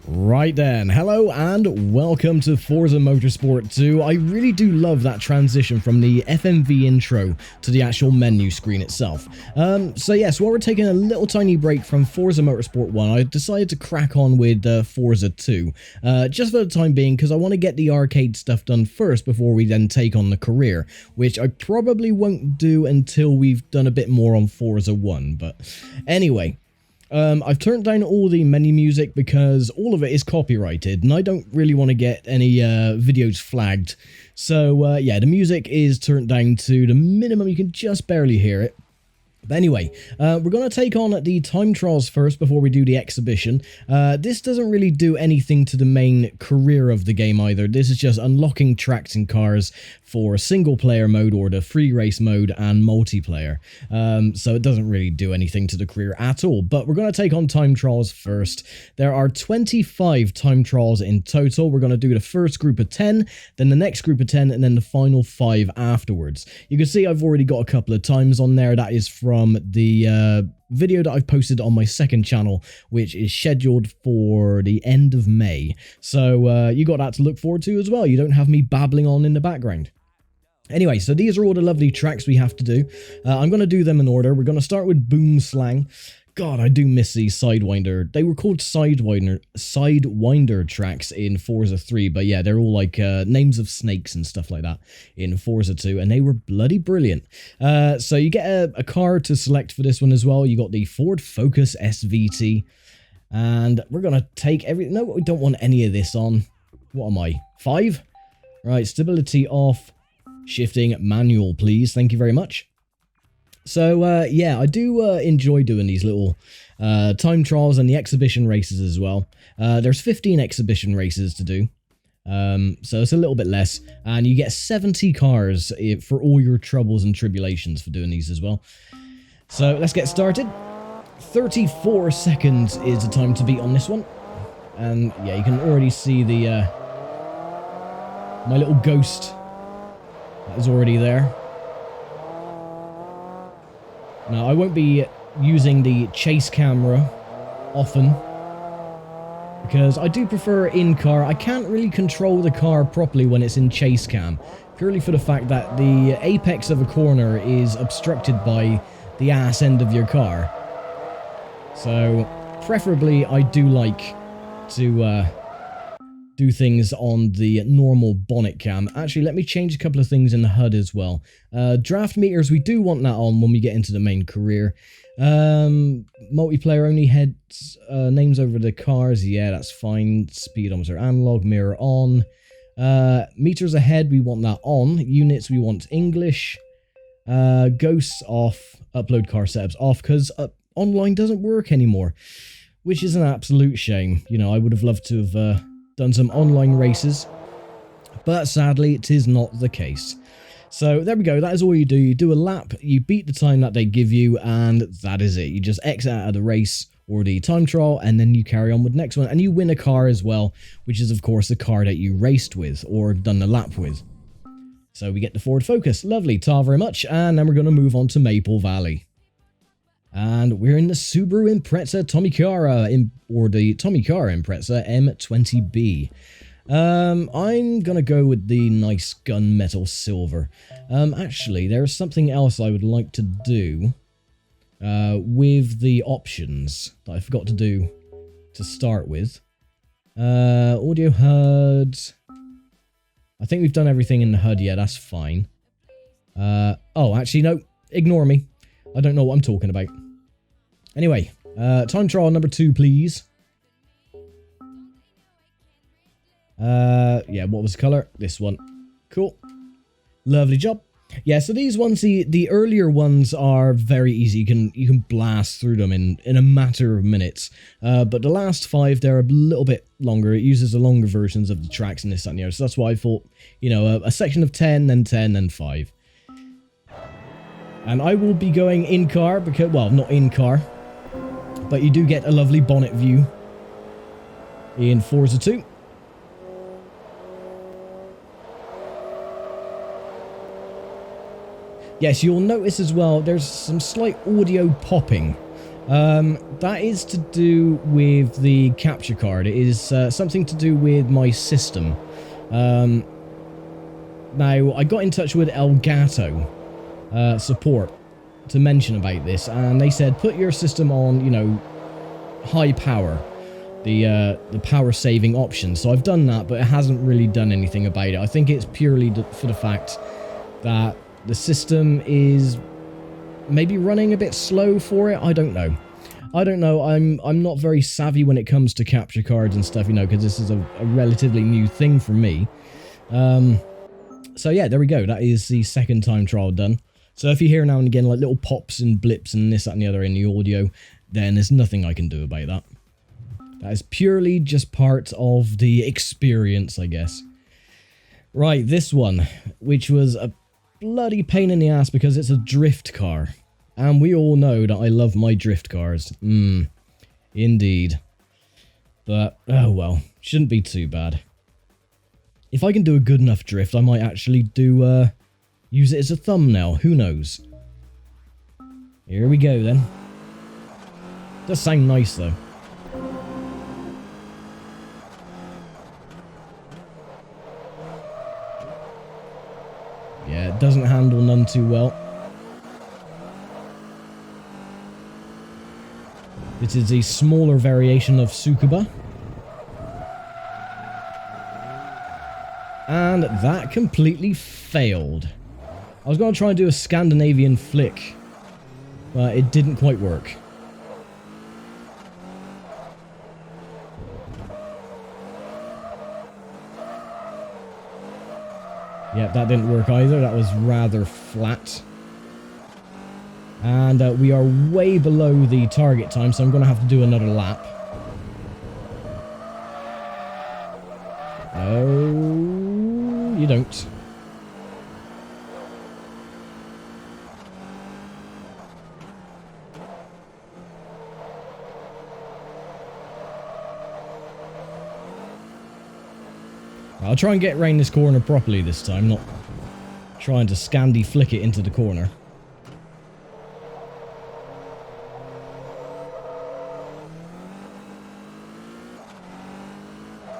Right then, hello and welcome to Forza Motorsport 2. I really do love that transition from the FMV intro to the actual menu screen itself. So while we're taking a little tiny break from Forza Motorsport 1, I decided to crack on with Forza 2. Just for the time being, because I want to get the arcade stuff done first before we then take on the career, which I probably won't do until we've done a bit more on Forza 1, but anyway. I've turned down all the menu music because all of it is copyrighted and I don't really want to get any videos flagged. So yeah, the music is turned down to the minimum, you can just barely hear it. But anyway, we're going to take on the time trials first before we do the exhibition. This doesn't really do anything to the main career of the game either. This is just unlocking tracks and cars for single player mode or the free race mode and multiplayer. So it doesn't really do anything to the career at all. But we're going to take on time trials first. There are 25 time trials in total. We're going to do the first group of 10, then the next group of 10, and then the final 5 afterwards. You can see I've already got a couple of times on there. That is from the video that I've posted on my second channel, which is scheduled for the end of May. So you got that to look forward to as well. You don't have me babbling on in the background. Anyway, so these are all the lovely tracks we have to do. I'm going to do them in order. We're going to start with Boom Slang. God, I do miss these Sidewinder. They were called Sidewinder tracks in Forza 3, but yeah, they're all like names of snakes and stuff like that in Forza 2, and they were bloody brilliant. So you get a car to select for this one as well. You got the Ford Focus SVT, and we're going to take everything. No, we don't want any of this on. What am I? 5? Right, stability off. Shifting manual, please. Thank you very much. So, yeah, I do enjoy doing these little time trials and the exhibition races as well. There's 15 exhibition races to do, so it's a little bit less. And you get 70 cars for all your troubles and tribulations for doing these as well. So, let's get started. 34 seconds is the time to beat on this one. And, yeah, you can already see the my little ghost is already there. Now, I won't be using the chase camera often because I do prefer in-car. I can't really control the car properly when it's in chase cam, purely for the fact that the apex of a corner is obstructed by the ass end of your car. So, preferably, I do like to do things on the normal bonnet cam. Actually, let me change a couple of things in the HUD as well. Draft meters, we do want that on when we get into the main career. Multiplayer only heads names over the cars. Yeah, that's fine. Speedometer analog, mirror on. Meters ahead, we want that on. Units, we want English. Ghosts off. Upload car setups off, because online doesn't work anymore, which is an absolute shame. You know, I would have loved to have done some online races, but sadly it is not the case. So there we go, that is all you do. You do a lap, you beat the time that they give you, and that is it. You just exit out of the race or the time trial, and then you carry on with the next one, and you win a car as well, which is of course the car that you raced with or done the lap with. So we get the Ford Focus. Lovely, ta very much. And then we're going to move on to Maple Valley. And we're in the Subaru Impreza Tomicara, or the Tomicara Impreza M20B. I'm gonna go with the nice gunmetal silver. Actually, there's something else I would like to do with the options that I forgot to do to start with. Audio HUD. I think we've done everything in the HUD. Yeah, that's fine. Oh, actually, no. Ignore me. I don't know what I'm talking about. Anyway, time trial number 2, please. Yeah, what was the colour? This one. Cool. Lovely job. Yeah, so these ones, the earlier ones are very easy. You can blast through them in a matter of minutes. But the last 5, they're a little bit longer. It uses the longer versions of the tracks and this and the other. So that's why I thought, you know, a section of 10, then 5. And I will be going in-car, because, well, not in-car, but you do get a lovely bonnet view in Forza 2. Yes, you'll notice as well, there's some slight audio popping That is to do with the capture card. It is something to do with my system. Now, I got in touch with Elgato support to mention about this, and they said put your system on, you know, high power, the power saving option. So I've done that, but it hasn't really done anything about it. I think it's purely for the fact that the system is maybe running a bit slow for it. I don't know. I'm not very savvy when it comes to capture cards and stuff, you know, because this is a relatively new thing for me. So yeah, there we go. That is the second time trial done. So if you hear now and again like little pops and blips and this, that and the other in the audio, then there's nothing I can do about that. That is purely just part of the experience, I guess. Right, this one, which was a bloody pain in the ass because it's a drift car. And we all know that I love my drift cars. Indeed. But, oh well, shouldn't be too bad. If I can do a good enough drift, I might actually do, use it as a thumbnail. Who knows? Here we go, then. Does sound nice, though. Yeah, it doesn't handle none too well. This is a smaller variation of Tsukuba. And that completely failed. I was going to try and do a Scandinavian flick, but it didn't quite work. Yep, that didn't work either. That was rather flat. And we are way below the target time, so I'm going to have to do another lap. No, you don't. I'll try and get around this corner properly this time, not trying to Scandi flick it into the corner.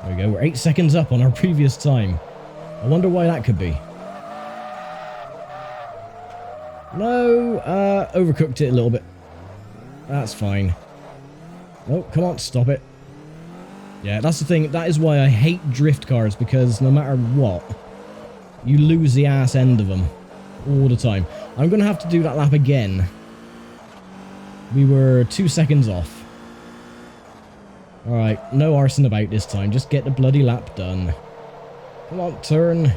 There we go, we're 8 seconds up on our previous time. I wonder why that could be. No, overcooked it a little bit. That's fine. Oh, come on, stop it. Yeah, that's the thing. That is why I hate drift cars, because no matter what, you lose the ass end of them all the time. I'm going to have to do that lap again. We were 2 seconds off. Alright, no arson about this time. Just get the bloody lap done. Come on, turn.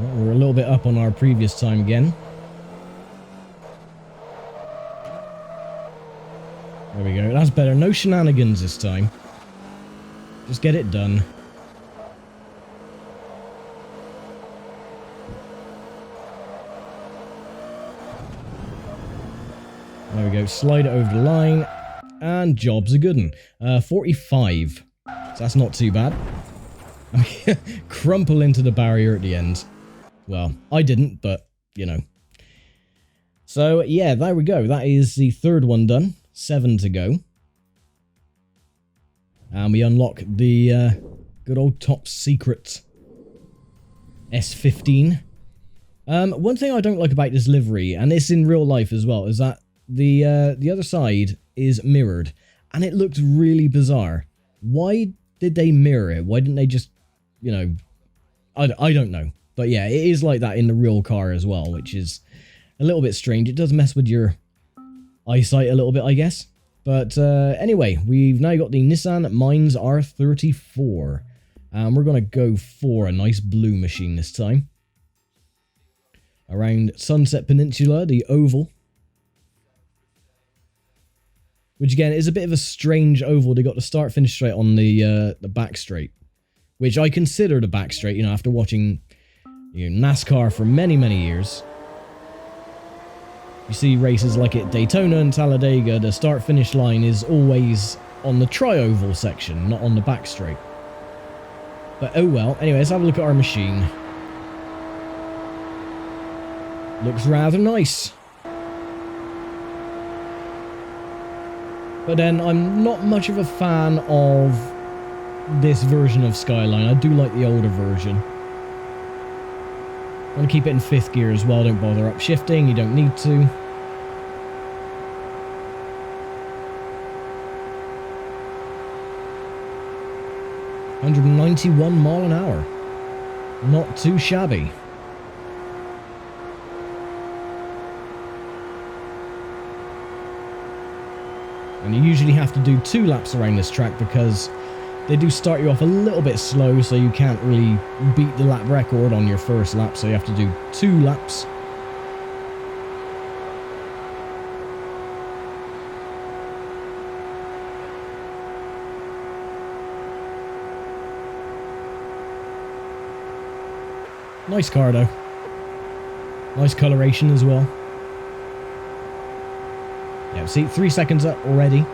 Well, we're a little bit up on our previous time again. There we go. That's better. No shenanigans this time. Just get it done. There we go. Slide it over the line. And job's a good one. 45. So that's not too bad. I mean, crumple into the barrier at the end. Well, I didn't, but, you know. So, yeah, there we go. That is the third one done. 7 to go. And we unlock the good old top secret S15. One thing I don't like about this livery, and it's in real life as well, is that the other side is mirrored. And it looks really bizarre. Why did they mirror it? Why didn't they just, you know... I don't know. But yeah, it is like that in the real car as well, which is a little bit strange. It does mess with your eyesight a little bit, I guess. But anyway, we've now got the Nissan Mines R34. And we're going to go for a nice blue machine this time. Around Sunset Peninsula, the oval. Which again is a bit of a strange oval. They got the start-finish straight on the back straight. Which I consider the back straight, you know, after watching... NASCAR for many, many years. You see races like at Daytona and Talladega, the start-finish line is always on the tri-oval section, not on the back straight. But oh well. Anyway, let's have a look at our machine. Looks rather nice. But then I'm not much of a fan of this version of Skyline. I do like the older version. I want to keep it in 5th gear as well. Don't bother upshifting. You don't need to. $191 miles an hour. Not too shabby. And you usually have to do 2 laps around this track because they do start you off a little bit slow, so you can't really beat the lap record on your first lap, so you have to do 2 laps. Nice car though. Nice coloration as well. Yeah, see, 3 seconds up already.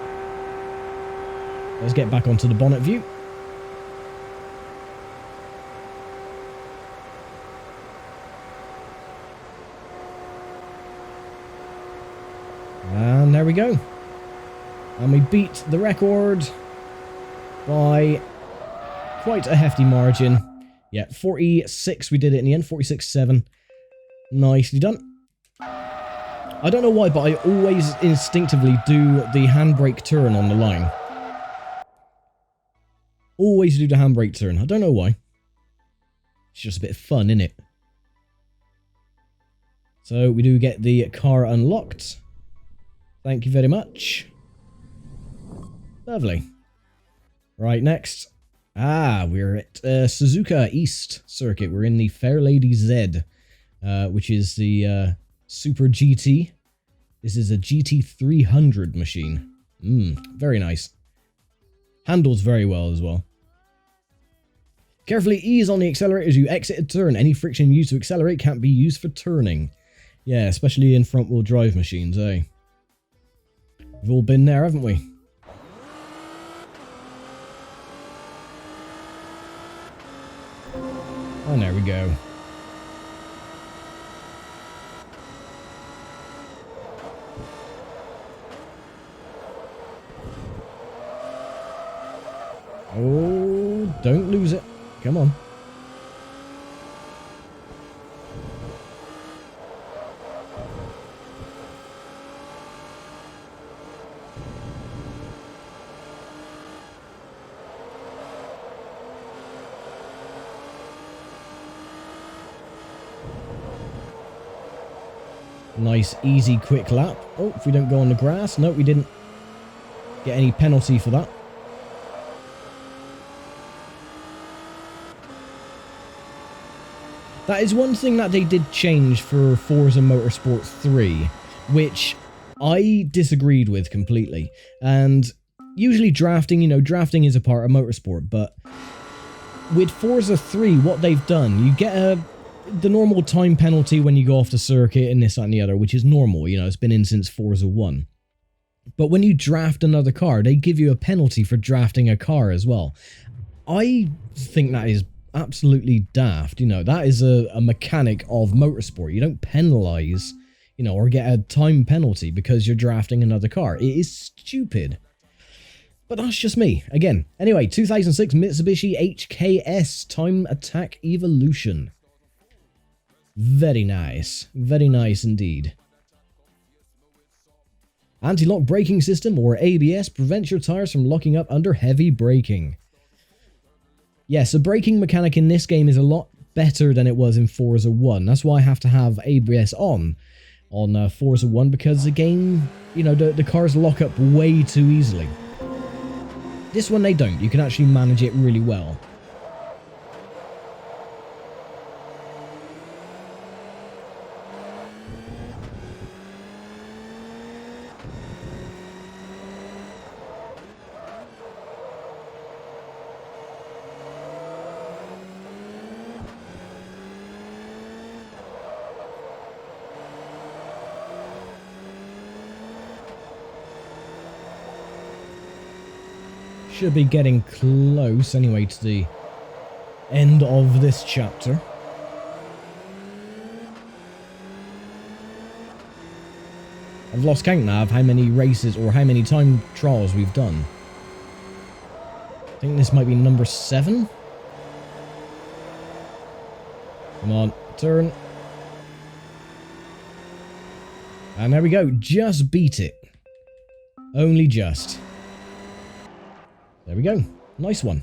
Let's get back onto the bonnet view. And there we go. And we beat the record by quite a hefty margin. Yeah, 46 we did it in the end, 46.7. Nicely done. I don't know why, but I always instinctively do the handbrake turn on the line. Always do the handbrake turn. I don't know why. It's just a bit of fun, innit? So we do get the car unlocked. Thank you very much. Lovely. Right, next. We're at Suzuka East Circuit. We're in the Fairlady Z, which is the Super GT. This is a GT300 machine. Very nice. Handles very well as well. Carefully ease on the accelerator as you exit a turn. Any friction used to accelerate can't be used for turning. Yeah, especially in front-wheel drive machines, eh? We've all been there, haven't we? And there we go. Oh, don't lose it. Come on. Nice, easy, quick lap. Oh, if we don't go on the grass. No, we didn't get any penalty for that. That is one thing that they did change for Forza Motorsport 3, which I disagreed with completely. And usually drafting, you know, drafting is a part of motorsport, but with Forza 3, what they've done, you get the normal time penalty when you go off the circuit and this, that, and the other, which is normal, you know, it's been in since Forza 1. But when you draft another car, they give you a penalty for drafting a car as well. I think that is absolutely daft. You know, that is a mechanic of motorsport. You don't penalize, you know, or get a time penalty because you're drafting another car. It is stupid. But that's just me. Again. Anyway, 2006 Mitsubishi HKS Time Attack Evolution. Very nice. Very nice indeed. Anti-lock braking system, or ABS, prevents your tires from locking up under heavy braking. Yes, the braking mechanic in this game is a lot better than it was in Forza 1. That's why I have to have ABS on Forza 1, because the game, you know, the cars lock up way too easily. This one they don't. You can actually manage it really well. Should be getting close anyway to the end of this chapter. I've lost count now of how many races or how many time trials we've done. I think this might be number 7. Come on, turn. And there we go, just beat it. Only just. There we go, nice one.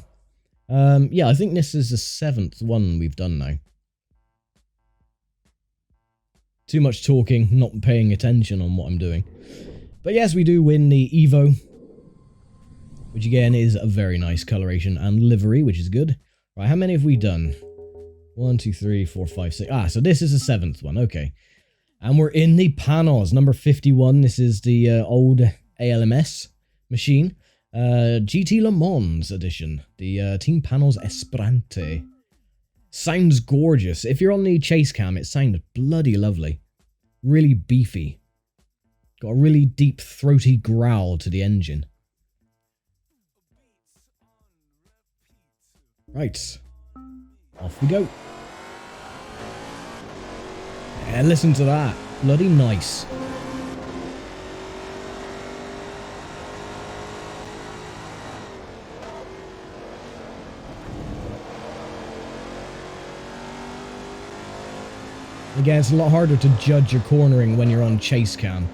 Yeah, I think this is the 7th one we've done now. Too much talking, not paying attention on what I'm doing. But yes, we do win the Evo, which again is a very nice coloration and livery, which is good. Right, how many have we done? 1, 2, 3, 4, 5, 6. Ah, so this is the 7th one, okay. And we're in the Panos, number 51. This is the old ALMS machine. GT Le Mans edition. The Team Panos Esperante. Sounds gorgeous. If you're on the chase cam, it sounded bloody lovely. Really beefy. Got a really deep, throaty growl to the engine. Right. Off we go. Yeah, listen to that. Bloody nice. Again, it's a lot harder to judge your cornering when you're on chase cam.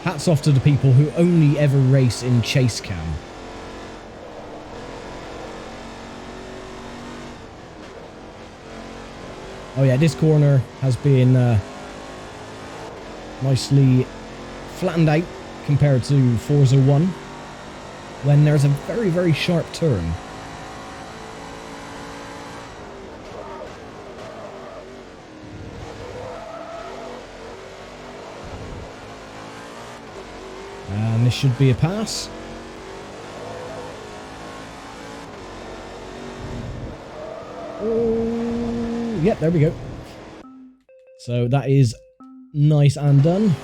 Hats off to the people who only ever race in chase cam. Oh yeah, this corner has been nicely flattened out compared to Forza 1, when there's a very, very sharp turn. And this should be a pass. Oh, yep, there we go. So that is nice and done.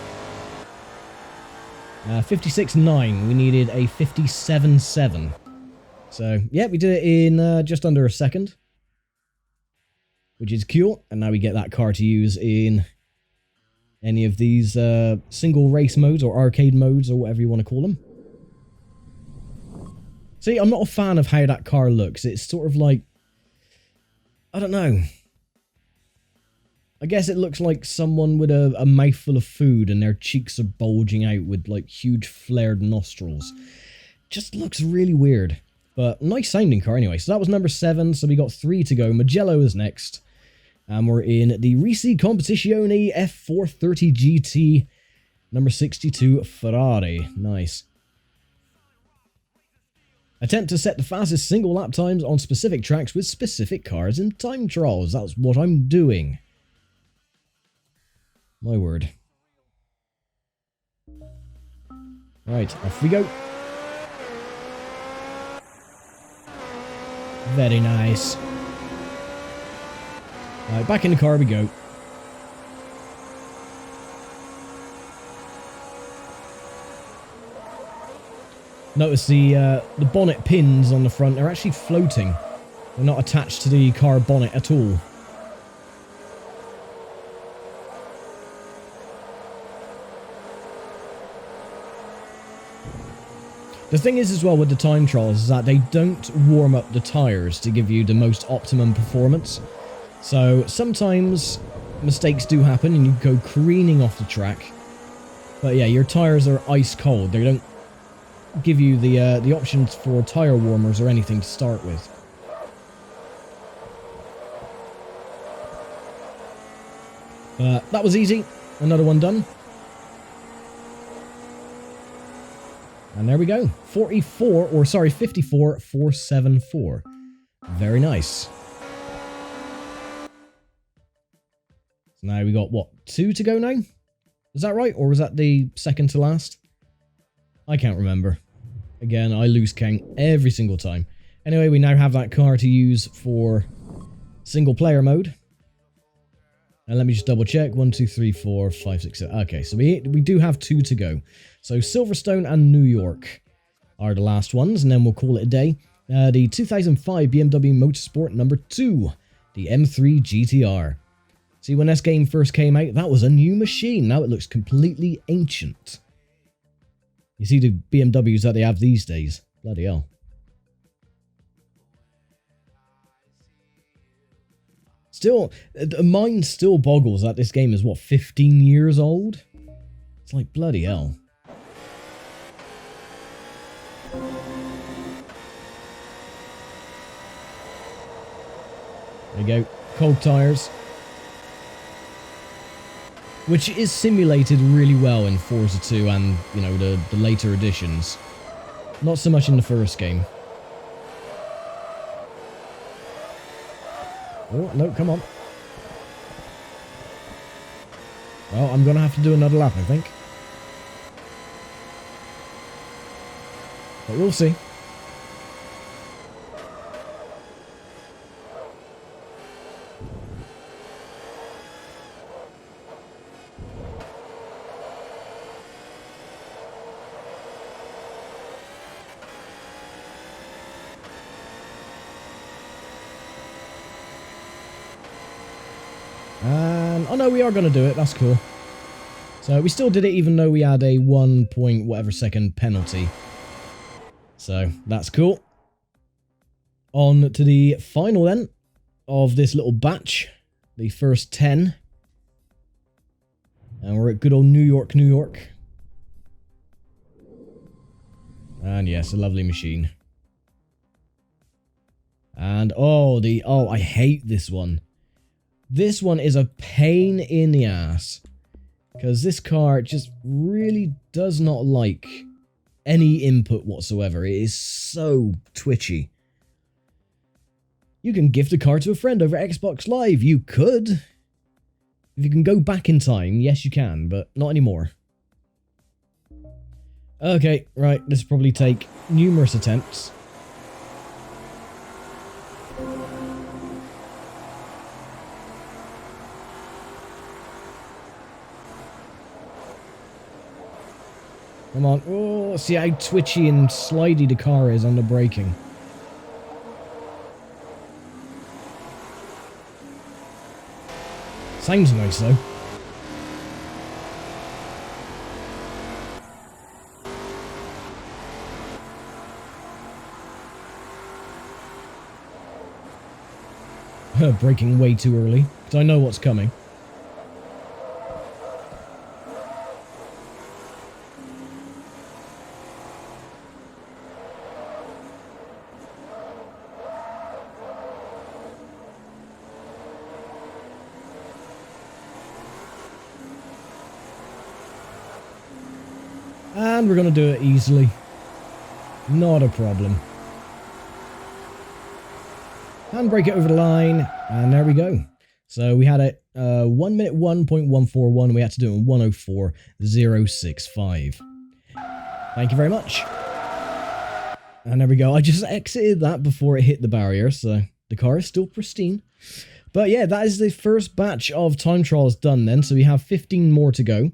56.9. We needed a 57.7. So, yeah, we did it in just under a second, which is cool. And now we get that car to use in any of these single race modes or arcade modes or whatever you want to call them. See, I'm not a fan of how that car looks. It's sort of like, I don't know. I guess it looks like someone with a mouthful of food and their cheeks are bulging out with like huge flared nostrils. Just looks really weird. But nice sounding car anyway. So that was number 7, so we got 3 to go. Mugello is next. And we're in the Risi Competizione F430 GT, number 62 Ferrari. Nice. Attempt to set the fastest single lap times on specific tracks with specific cars in time trials. That's what I'm doing. My word. Right, off we go. Very nice. Right, back in the car we go. Notice the bonnet pins on the front are actually floating. They're not attached to the car bonnet at all. The thing is as well with the time trials is that they don't warm up the tyres to give you the most optimum performance. So sometimes mistakes do happen and you go careening off the track. But yeah, your tyres are ice cold. They don't give you the options for tyre warmers or anything to start with. That was easy. Another one done. And there we go. 54,474. Very nice. So now we got, what, 2 to go now? Is that right? Or was that the second to last? I can't remember. Again, I lose count every single time. Anyway, we now have that car to use for single player mode. And let me just double check. 1, 2, 3, 4, 5, 6, 7. Okay, so we do have 2 to go. So Silverstone and New York. are the last ones, and then we'll call it a day. The 2005 BMW Motorsport number 2, the M3 GTR. See, when this game first came out, that was a new machine. Now it looks completely ancient. You see the BMWs that they have these days. Bloody hell. Still, mine still boggles that this game is, what, 15 years old? It's like, bloody hell. There you go. Cold tires. Which is simulated really well in Forza 2 and, you know, the later editions. Not so much in the first game. Oh, no, come on. Well, I'm going to have to do another lap, I think. But we'll see. And, oh no, we are going to do it. That's cool. So we still did it even though we had a 1 point whatever second penalty. So that's cool. On to the final then of this little batch. The first 10. And we're at good old New York, New York. And yes, a lovely machine. And oh, I hate this one. This one is a pain in the ass. Because this car just really does not like any input whatsoever. It is so twitchy. You can gift a car to a friend over Xbox Live. You could. If you can go back in time, yes you can, but not anymore. Okay, right, this will probably take numerous attempts. Come on. Oh, see how twitchy and slidey the car is on the braking. Sounds nice though. Braking way too early, because I know what's coming. And we're going to do it easily. Not a problem. Handbrake it over the line, and there we go. So we had it 1 minute 1.141, we had to do it in 1:04.065. Thank you very much. And there we go. I just exited that before it hit the barrier, so the car is still pristine. But yeah, that is the first batch of time trials done then, so we have 15 more to go.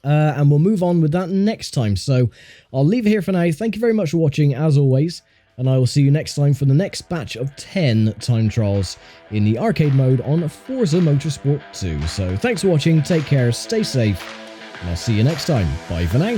And we'll move on with that next time. So I'll leave it here for now. Thank you very much for watching, as always. And I will see you next time for the next batch of 10 time trials in the arcade mode on Forza Motorsport 2. So thanks for watching, take care, stay safe, and I'll see you next time. Bye for now.